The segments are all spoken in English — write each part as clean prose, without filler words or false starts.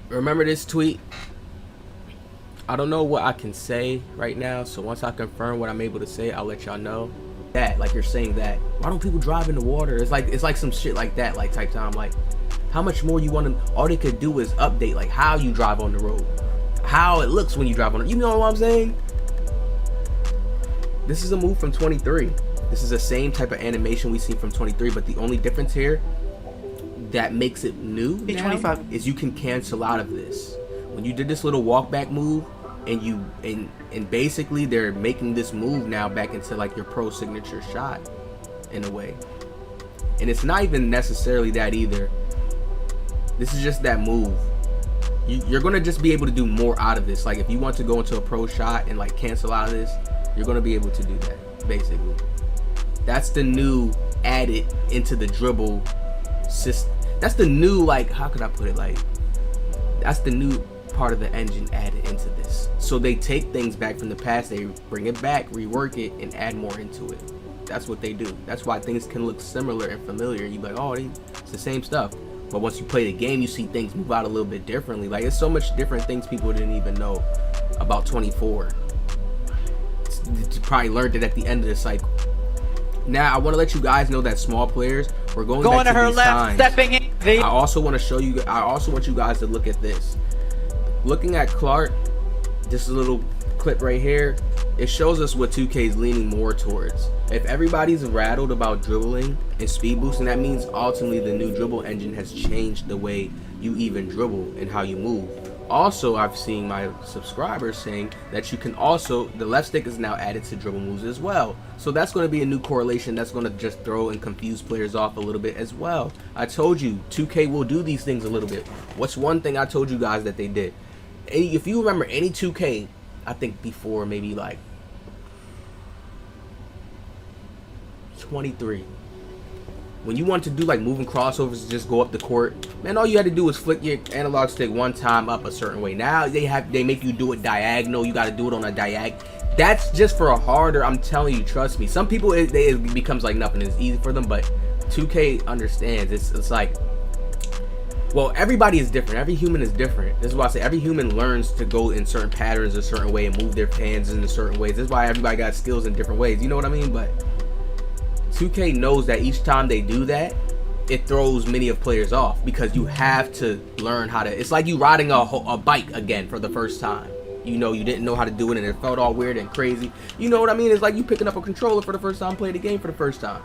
Remember this tweet? I don't know what I can say right now, so once I confirm what I'm able to say, I'll let y'all know. That, like you're saying that. Why don't people drive in the water? It's like some shit like that, like type time. Like, how much more you want to? All they could do is update like how you drive on the road, how it looks when you drive on it. You know what I'm saying? This is a move from 23. This is the same type of animation we see from 23, but the only difference here that makes it new now 25 is you can cancel out of this. When you did this little walk back move, and basically they're making this move now back into like your pro signature shot in a way. And it's not even necessarily that either. This is just that move. You're gonna just be able to do more out of this. Like if you want to go into a pro shot and like cancel out of this, you're gonna be able to do that basically. That's the new added into the dribble system. That's the new, like, how could I put it, like, that's the new part of the engine added into this. So they take things back from the past, they bring it back, rework it, and add more into it. That's what they do. That's why things can look similar and familiar. You be like, oh, it's the same stuff. But once you play the game, you see things move out a little bit differently. Like, it's so much different things people didn't even know about 24. You probably learned it at the end of the cycle. Now, I want to let you guys know that small players, we're going back to her left, times. Stepping in. I also want to show you, I also want you guys to look at this. Looking at Clark, this little clip right here, it shows us what 2K is leaning more towards. If everybody's rattled about dribbling and speed boosting, that means ultimately the new dribble engine has changed the way you even dribble and how you move. Also, I've seen my subscribers saying that you can also, the left stick is now added to dribble moves as well. So that's going to be a new correlation that's going to just throw and confuse players off a little bit as well. I told you, 2K will do these things a little bit. What's one thing I told you guys that they did? If you remember any 2K, I think before maybe like 23. When you want to do like moving crossovers, just go up the court, man, all you had to do was flick your analog stick one time up a certain way. Now they make you do it diagonal. You got to do it on a diag. That's just for a harder, I'm telling you, trust me. Some people it becomes like nothing. It's easy for them, but 2K understands. It's like, well, everybody is different. Every human is different. This is why I say every human learns to go in certain patterns a certain way and move their hands in a certain ways. This is why everybody got skills in different ways. You know what I mean? But 2K knows that each time they do that, it throws many of players off because you have to learn how to. It's like you riding a bike again for the first time. You know, you didn't know how to do it and it felt all weird and crazy. You know what I mean? It's like you picking up a controller for the first time, playing the game for the first time.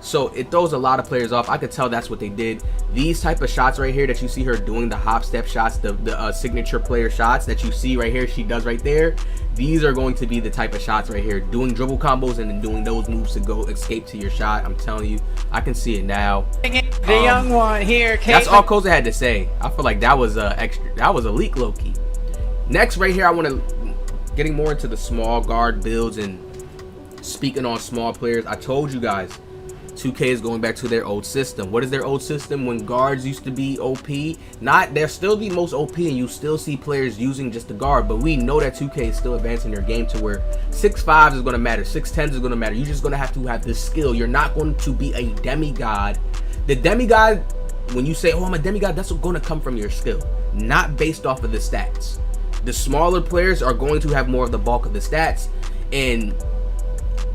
So it throws a lot of players off. I could tell that's what they did. These type of shots right here that you see her doing, the hop step shots, the signature player shots that you see right here, she does right there. These are going to be the type of shots right here, doing dribble combos and then doing those moves to go escape to your shot. I'm telling you, I can see it now. The young one here. That's all Koza had to say. I feel like that was extra. That was a leak, low key. Next, right here, I want to getting more into the small guard builds and speaking on small players. I told you guys, 2K is going back to their old system. What is their old system? When guards used to be OP, they're still the most OP, and you still see players using just the guard. But we know that 2K is still advancing their game to where 6'5" is going to matter, 6'10" is going to matter. You're just going to have this skill. You're not going to be a demigod. The demigod, when you say, "Oh, I'm a demigod," that's going to come from your skill, not based off of the stats. The smaller players are going to have more of the bulk of the stats, and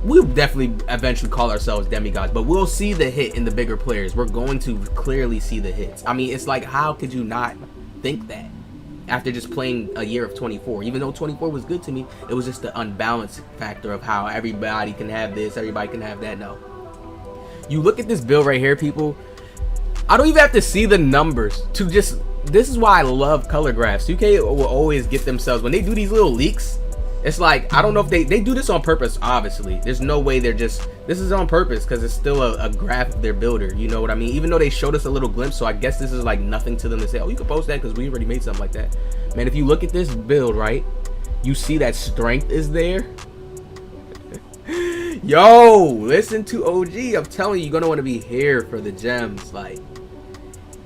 we'll definitely eventually call ourselves demigods, but we'll see the hit in the bigger players. We're going to clearly see the hits. I mean, it's like, how could you not think that after just playing a year of 24? Even though 24 was good to me, it was just the unbalanced factor of how everybody can have this, everybody can have that. No. You look at this build right here, people. I don't even have to see the numbers to just... This is why I love color graphs. 2K will always get themselves... When they do these little leaks, it's like, I don't know if they do this on purpose, obviously. There's no way they're just... This is on purpose because it's still a graph of their builder. You know what I mean? Even though they showed us a little glimpse, so I guess this is like nothing to them to say, oh, you can post that because we already made something like that. Man, if you look at this build, right? You see that strength is there. Yo, listen to OG. I'm telling you, you're going to want to be here for the gems. Like,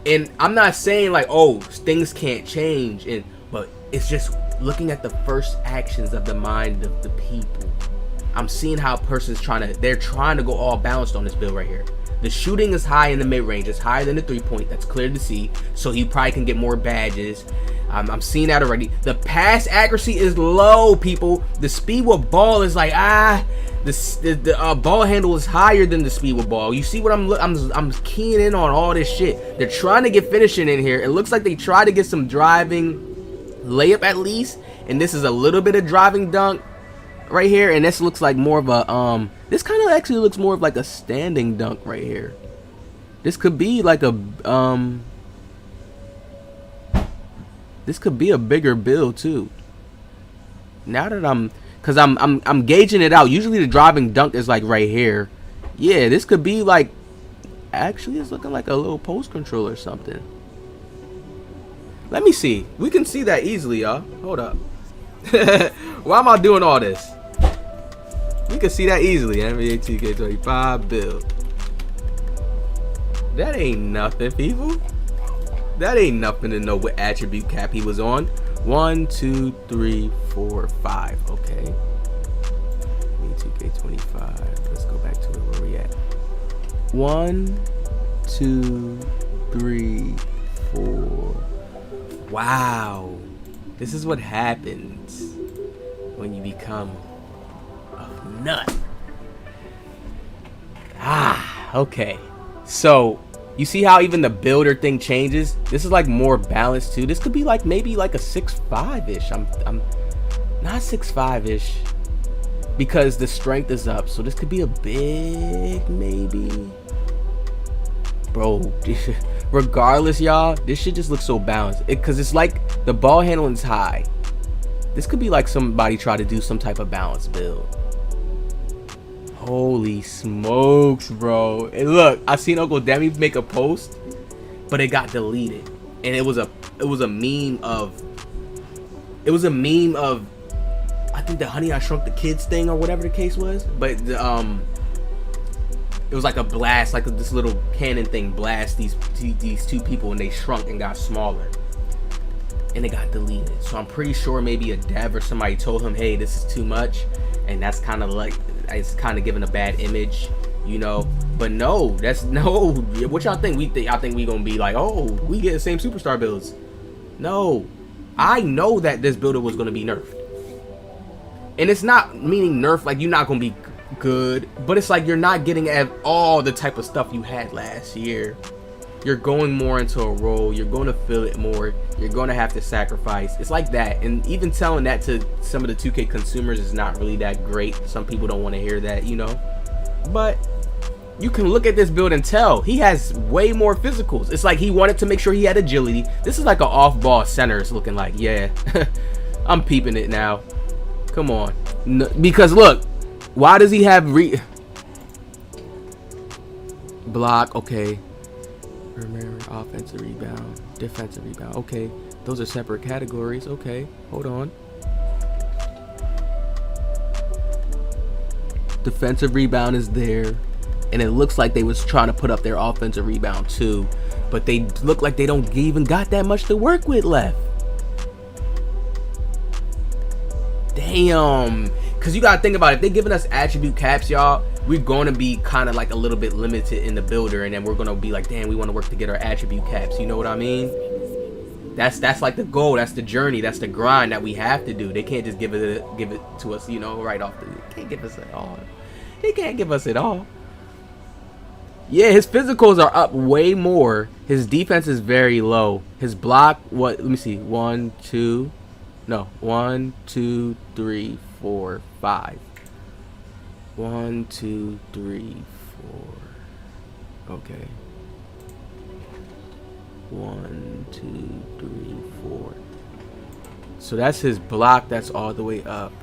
and I'm not saying like, oh, things can't change, but it's just looking at the first actions of the mind of the people. I'm seeing how a person's they're trying to go all balanced on this build right here. The shooting is high in the mid-range. It's higher than the 3-point. That's clear to see. So he probably can get more badges. I'm seeing that already. The pass accuracy is low, people. The speed with ball is like the ball handle is higher than the speed with ball. You see what I'm keying in on all this shit. They're trying to get finishing in here. It looks like they try to get some driving layup at least, and this is a little bit of driving dunk right here, and this looks like more of a this kind of actually looks more of like a standing dunk right here. This could be like a this could be a bigger build too. Now that I'm gauging it out. Usually the driving dunk is like right here. Yeah, this could be like, actually it's looking like a little post control or something. Let me see. We can see that easily, y'all. Hold up. Why am I doing all this? We can see that easily. NBA 2K25 build. That ain't nothing, people. That ain't nothing to know what attribute cap he was on. 1, 2, 3, 4, 5. Okay. NBA 2K25. Let's go back to where we at. 1, 2, 3, 4. Wow. This is what happens when you become a nut. Okay. So you see how even the builder thing changes? This is like more balanced too. This could be like maybe like a 6'5"-ish. I'm not 6'5"-ish because the strength is up. So this could be a big maybe. Bro, regardless, y'all, this shit just looks so balanced. Because it's like the ball handling is high. This could be like somebody try to do some type of balanced build. Holy smokes, bro. And look, I seen Uncle Demi make a post, but it got deleted. And it was a meme of I think the Honey I Shrunk the Kids thing or whatever the case was. But it was like a blast, like this little cannon thing blast these two people, and they shrunk and got smaller. And it got deleted. So I'm pretty sure maybe a dev or somebody told him, hey, this is too much. And that's kind of like, it's kind of giving a bad image, you know. But no, that's no. What y'all think? I think we gonna be like, oh, we get the same superstar builds. No, I know that this builder was gonna be nerfed, and it's not meaning nerf like you're not gonna be good, but it's like you're not getting at all the type of stuff you had last year. You're going more into a role. You're going to feel it more. You're going to have to sacrifice. It's like that. And even telling that to some of the 2K consumers is not really that great. Some people don't want to hear that, you know. But you can look at this build and tell he has way more physicals. It's like he wanted to make sure he had agility. This is like an off-ball center. It's looking like, yeah, I'm peeping it now. Come on. No, because look, why does he have block? Okay. Offensive rebound, defensive rebound. Okay, those are separate categories. Okay, hold on. Defensive rebound is there, and it looks like they was trying to put up their offensive rebound too, but they look like they don't even got that much to work with left. Damn, because you gotta think about it. If they're giving us attribute caps, y'all, we're going to be kind of like a little bit limited in the builder, and then we're going to be like, damn, we want to work to get our attribute caps. You know what I mean? That's like the goal. That's the journey. That's the grind that we have to do. They can't just give it to us, you know, right off the. They can't give us it all. They can't give us it all. Yeah, his physicals are up way more. His defense is very low. His block, what? Let me see. 1, 2, 3, 4, 5. 1, 2, 3, 4. Okay. 1, 2, 3, 4. So that's his block. That's all the way up.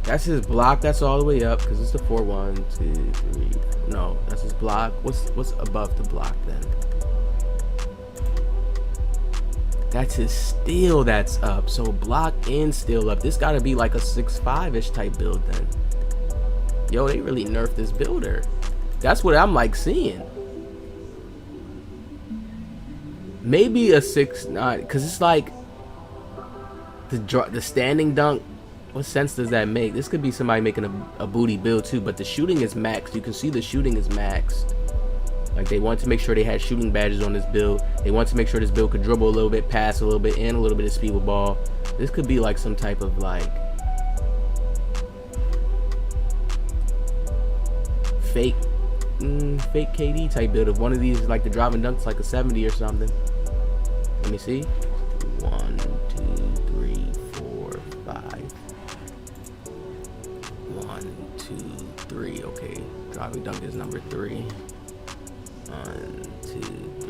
That's his block. That's all the way up because it's the 4, 1, 2, 3. No, that's his block. What's above the block then? That's his steal that's up. So block and steal up. This gotta be like a 6'5"-ish type build then. Yo, they really nerfed this builder. That's what I'm like seeing. Maybe a 6'9", because it's like the standing dunk. What sense does that make? This could be somebody making a booty build too, but the shooting is maxed. You can see the shooting is maxed. Like, they want to make sure they had shooting badges on this build. They want to make sure this build could dribble a little bit, pass a little bit, and a little bit of speed with ball. This could be like some type of like fake KD type build. If one of these is like the driving dunks like a 70 or something. Let me see. 1, 2, 3, 4, 5. 1, 2, 3. Okay, driving dunk is number 3. 1, 2,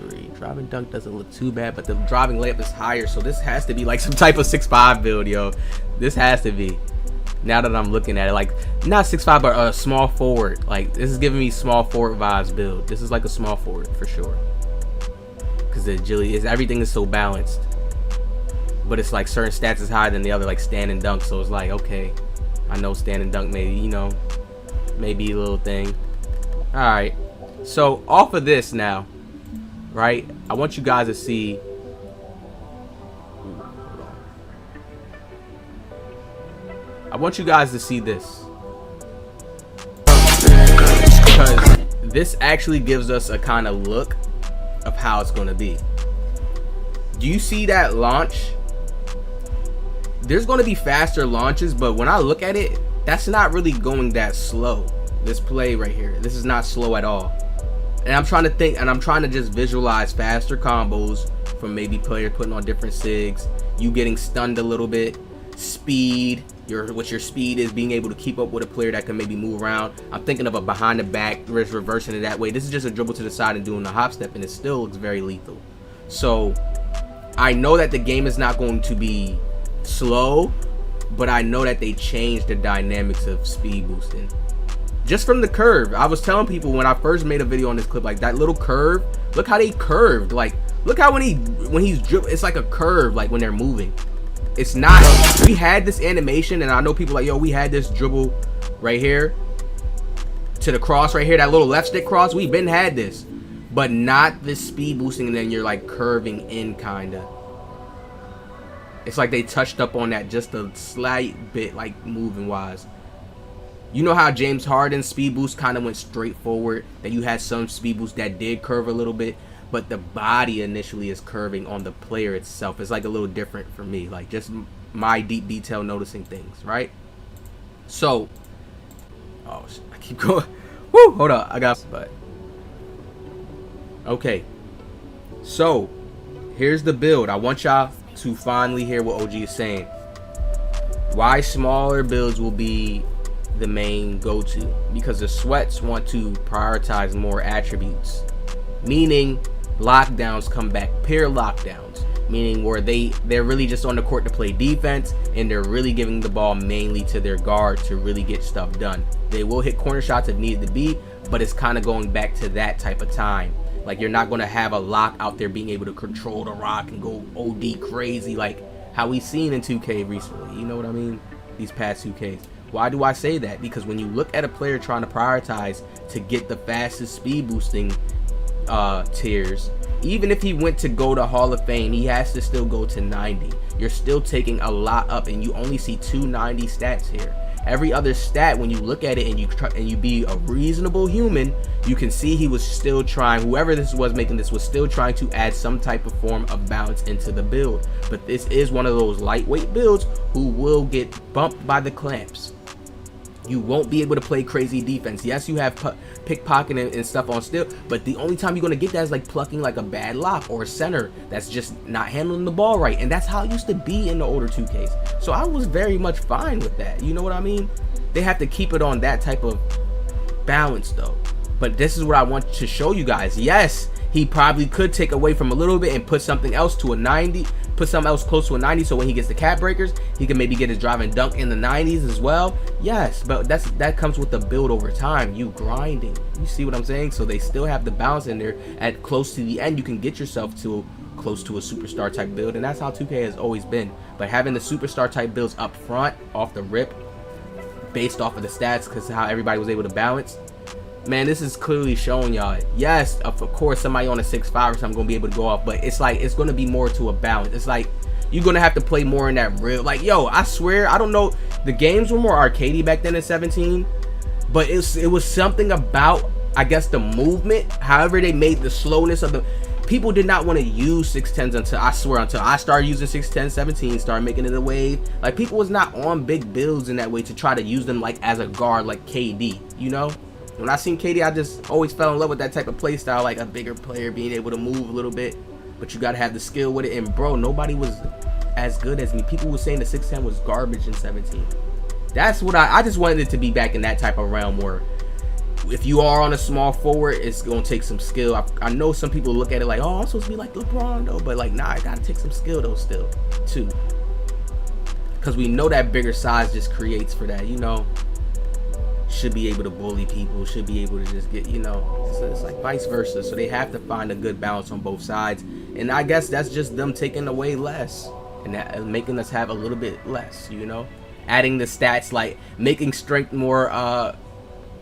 3. Driving dunk doesn't look too bad, but the driving layup is higher, so this has to be like some type of 6'5" build, yo. This has to be. Now that I'm looking at it, like not 6'5", but a small forward. Like, this is giving me small forward vibes build. This is like a small forward for sure. Because the agility is, everything is so balanced. But it's like certain stats is higher than the other, like stand and dunk. So it's like, okay, I know stand and dunk maybe, you know, maybe a little thing. All right. So off of this now, right? I want you guys to see. I want you guys to see this, because this actually gives us a kind of look of how it's going to be. Do you see that launch? There's going to be faster launches, but when I look at it, that's not really going that slow. This play right here, this is not slow at all. And I'm trying to think, and I'm trying to just visualize faster combos from maybe players putting on different sigs, you getting stunned a little bit, speed, what your speed is, being able to keep up with a player that can maybe move around. I'm thinking of a behind the back, reversing it that way. This is just a dribble to the side and doing the hop step, and it still looks very lethal. So I know that the game is not going to be slow, but I know that they changed the dynamics of speed boosting. Just from the curve. I was telling people when I first made a video on this clip, like that little curve, look how they curved. Like, look how when he's dribbling, it's like a curve, like when they're moving. It's not, we had this animation, and I know people like, yo, we had this dribble right here to the cross right here, that little left stick cross. We've been had this, but not this speed boosting, and then you're like curving in kinda. It's like they touched up on that just a slight bit, like moving wise. You know how James Harden's speed boost kind of went straight forward, that you had some speed boost that did curve a little bit, but the body initially is curving on the player itself. It's like a little different for me, like just my deep detail noticing things, right? So, oh, I keep going. Woo, hold up, I got, but okay. So, here's the build. I want y'all to finally hear what OG is saying. Why smaller builds will be the main go-to, because the sweats want to prioritize more attributes, meaning lockdowns come back, pair lockdowns, meaning where they're really just on the court to play defense, and they're really giving the ball mainly to their guard to really get stuff done. They will hit corner shots if needed to be, but it's kind of going back to that type of time. Like, you're not going to have a lock out there being able to control the rock and go OD crazy like how we've seen in 2K recently. You know what I mean? These past 2Ks. Why do I say that? Because when you look at a player trying to prioritize to get the fastest speed boosting tiers, even if he went to go to Hall of Fame, he has to still go to 90. You're still taking a lot up, and you only see 290 stats here. Every other stat, when you look at it and you be a reasonable human, you can see he was still trying, whoever this was making this was still trying to add some type of form of balance into the build. But this is one of those lightweight builds who will get bumped by the clamps. You won't be able to play crazy defense. Yes, you have pickpocketing and stuff on still, but the only time you're going to get that is like plucking like a bad lock or a center that's just not handling the ball right. And that's how it used to be in the older 2Ks. So I was very much fine with that. You know what I mean? They have to keep it on that type of balance though. But this is what I want to show you guys. Yes, he probably could take away from a little bit and put something else to a 90, put something else close to a 90, so when he gets the cap breakers, he can maybe get his drive and dunk in the 90s as well. Yes, but that comes with the build over time, you grinding. You see what I'm saying? So they still have the balance in there. At close to the end, you can get yourself to close to a superstar type build, and that's how 2K has always been. But having the superstar type builds up front, off the rip, based off of the stats, because how everybody was able to balance, man, this is clearly showing y'all. Yes, of course, somebody on a 6'5" or something gonna be able to go off, but it's like it's gonna be more to a balance. It's like you're gonna have to play more in that real. Like, yo, I swear, I don't know. The games were more arcadey back then in 17, but it was something about I guess the movement, however they made the slowness of the people did not want to use 610s until I started using 610, 17, started making it a wave. Like people was not on big builds in that way to try to use them like as a guard like KD, you know? When I seen KD, I just always fell in love with that type of play style, like a bigger player being able to move a little bit, but you gotta have the skill with it. And bro, nobody was as good as me. People were saying the 610 was garbage in 17. That's what I just wanted it to be back in that type of realm where if you are on a small forward, it's gonna take some skill. I know some people look at it like, oh, I'm supposed to be like LeBron though, but like, nah, I gotta take some skill though still too, because we know that bigger size just creates for that, you know. Should be able to bully people, should be able to just get, you know, it's like vice versa. So they have to find a good balance on both sides, and I guess that's just them taking away less and that, making us have a little bit less, you know, adding the stats like making strength more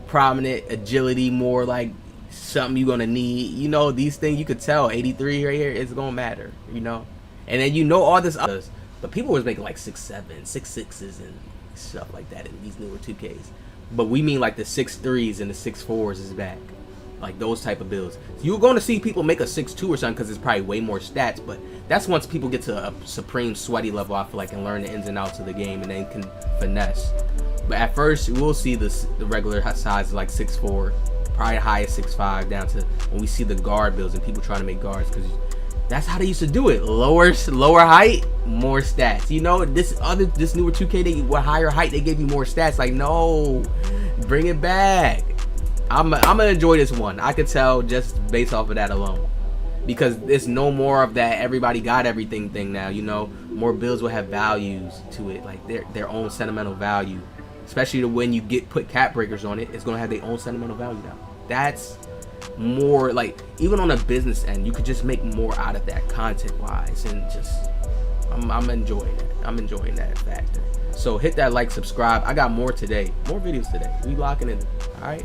prominent, agility more like something you're gonna need, you know. These things you could tell 83 right here is gonna matter, you know. And then you know all this others, but people was making like 6'7", 6'6s and stuff like that in these newer 2Ks. But we mean like the 6'3s and the 6'4s is back, like those type of builds. So you're going to see people make a 6'2 or something because it's probably way more stats, but that's once people get to a supreme sweaty level, I feel like, and learn the ins and outs of the game and then can finesse. But at first, we'll see the regular size like 6'4", probably high as 6'5", down to when we see the guard builds and people trying to make guards, because that's how they used to do it. Lower height, more stats. You know, this newer 2K, they with higher height, they gave you more stats. Like, no, bring it back. I'm gonna enjoy this one. I could tell just based off of that alone, because there's no more of that everybody got everything thing now. You know, more builds will have values to it, like their own sentimental value. Especially when you put cap breakers on it, it's gonna have their own sentimental value now. That's more like, even on a business end, you could just make more out of that content wise, and just I'm enjoying it. I'm enjoying that factor. So hit that like, subscribe. I got more today, more videos today. We locking in. All right.